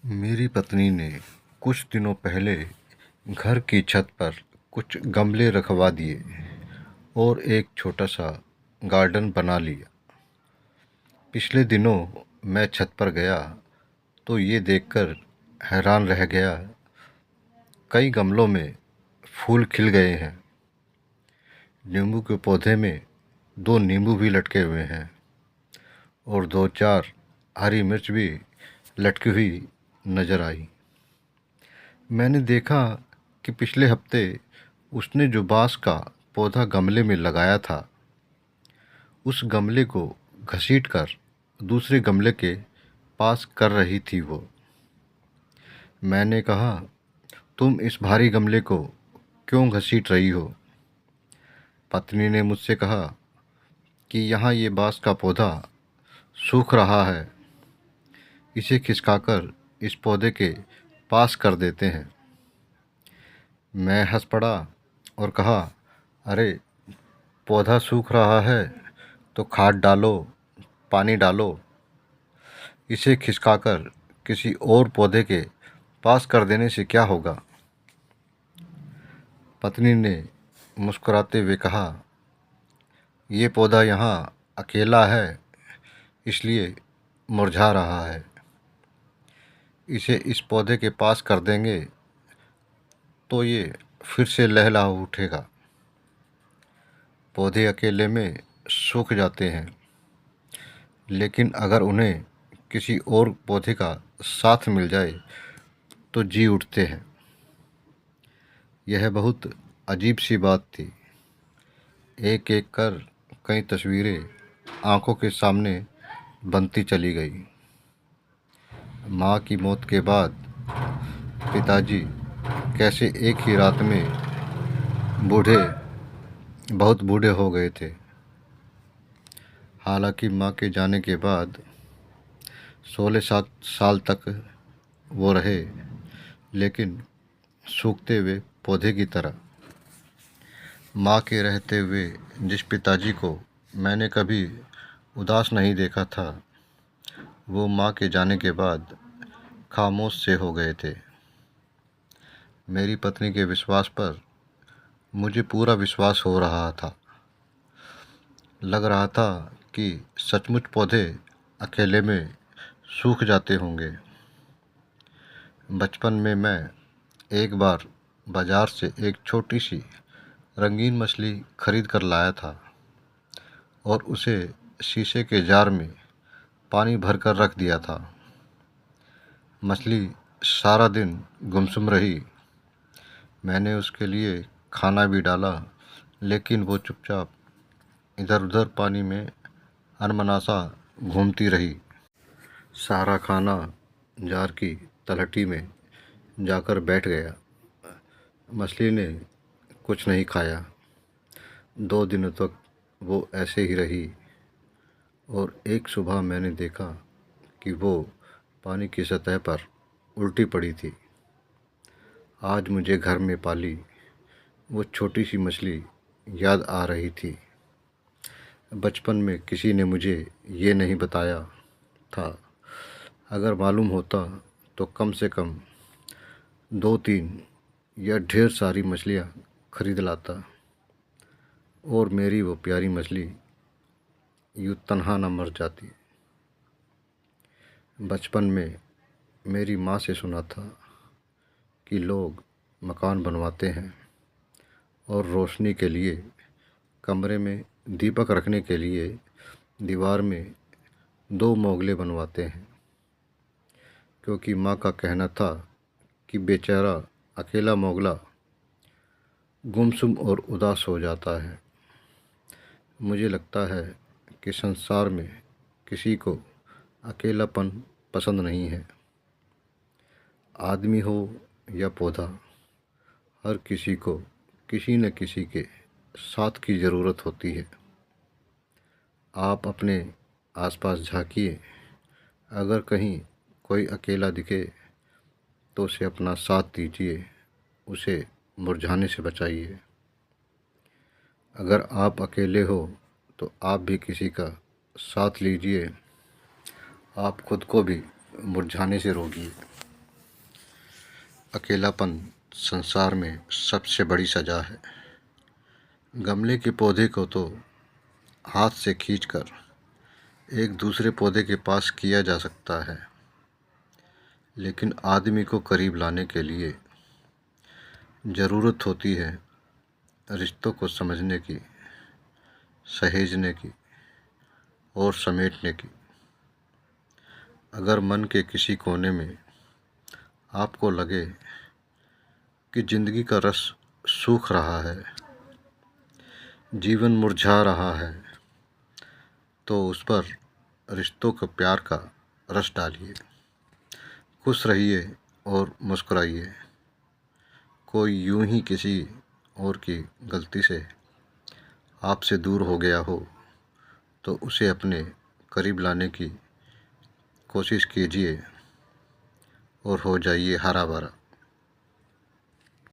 मेरी पत्नी ने कुछ दिनों पहले घर की छत पर कुछ गमले रखवा दिए और एक छोटा सा गार्डन बना लिया। पिछले दिनों मैं छत पर गया तो ये देखकर हैरान रह गया। कई गमलों में फूल खिल गए हैं। नींबू के पौधे में 2 नींबू भी लटके हुए हैं और 2-4 हरी मिर्च भी लटकी हुई नज़र आई। मैंने देखा कि पिछले हफ्ते उसने जो बांस का पौधा गमले में लगाया था, उस गमले को घसीटकर दूसरे गमले के पास कर रही थी वो। मैंने कहा, तुम इस भारी गमले को क्यों घसीट रही हो? पत्नी ने मुझसे कहा कि यहाँ ये बांस का पौधा सूख रहा है, इसे खिसकाकर इस पौधे के पास कर देते हैं। मैं हंस पड़ा और कहा, अरे पौधा सूख रहा है तो खाद डालो, पानी डालो, इसे खिसकाकर किसी और पौधे के पास कर देने से क्या होगा? पत्नी ने मुस्कुराते हुए कहा, ये पौधा यहाँ अकेला है, इसलिए मुरझा रहा है। इसे इस पौधे के पास कर देंगे तो ये फिर से लहलहा उठेगा। पौधे अकेले में सूख जाते हैं, लेकिन अगर उन्हें किसी और पौधे का साथ मिल जाए तो जी उठते हैं। यह बहुत अजीब सी बात थी। एक एक कर कई तस्वीरें आंखों के सामने बनती चली गई। माँ की मौत के बाद पिताजी कैसे एक ही रात में बहुत बूढ़े हो गए थे। हालांकि माँ के जाने के बाद 16 साल तक वो रहे, लेकिन सूखते हुए पौधे की तरह। माँ के रहते हुए जिस पिताजी को मैंने कभी उदास नहीं देखा था, वो माँ के जाने के बाद खामोश से हो गए थे। मेरी पत्नी के विश्वास पर मुझे पूरा विश्वास हो रहा था। लग रहा था कि सचमुच पौधे अकेले में सूख जाते होंगे। बचपन में मैं एक बार बाज़ार से एक छोटी सी रंगीन मछली खरीद कर लाया था और उसे शीशे के जार में पानी भर कर रख दिया था। मछली सारा दिन गुमसुम रही। मैंने उसके लिए खाना भी डाला, लेकिन वो चुपचाप इधर उधर पानी में अनमनासा घूमती रही। सारा खाना जार की तलहटी में जाकर बैठ गया। मछली ने कुछ नहीं खाया। 2 दिनों तक वो ऐसे ही रही और एक सुबह मैंने देखा कि वो पानी की सतह पर उल्टी पड़ी थी। आज मुझे घर में पाली वो छोटी सी मछली याद आ रही थी। बचपन में किसी ने मुझे ये नहीं बताया था। अगर मालूम होता तो कम से कम 2-3 या ढेर सारी मछलियाँ खरीद लाता और मेरी वो प्यारी मछली यूँ तन्हा न मर जाती। बचपन में मेरी माँ से सुना था कि लोग मकान बनवाते हैं और रोशनी के लिए, कमरे में दीपक रखने के लिए दीवार में 2 मोगले बनवाते हैं, क्योंकि माँ का कहना था कि बेचारा अकेला मोगला गुमसुम और उदास हो जाता है। मुझे लगता है कि संसार में किसी को अकेलापन पसंद नहीं है। आदमी हो या पौधा, हर किसी को किसी न किसी के साथ की ज़रूरत होती है। आप अपने आसपास झांकिए, अगर कहीं कोई अकेला दिखे तो उसे अपना साथ दीजिए, उसे मुरझाने से बचाइए। अगर आप अकेले हो तो आप भी किसी का साथ लीजिए, आप खुद को भी मुरझाने से रोकिए। अकेलापन संसार में सबसे बड़ी सज़ा है। गमले के पौधे को तो हाथ से खींचकर एक दूसरे पौधे के पास किया जा सकता है, लेकिन आदमी को करीब लाने के लिए ज़रूरत होती है रिश्तों को समझने की, सहेजने की और समेटने की। अगर मन के किसी कोने में आपको लगे कि ज़िंदगी का रस सूख रहा है, जीवन मुरझा रहा है, तो उस पर रिश्तों के प्यार का रस डालिए। खुश रहिए और मुस्कुराइए। कोई यूं ही किसी और की गलती से आपसे दूर हो गया हो तो उसे अपने करीब लाने की कोशिश कीजिए और हो जाइए हरा भरा।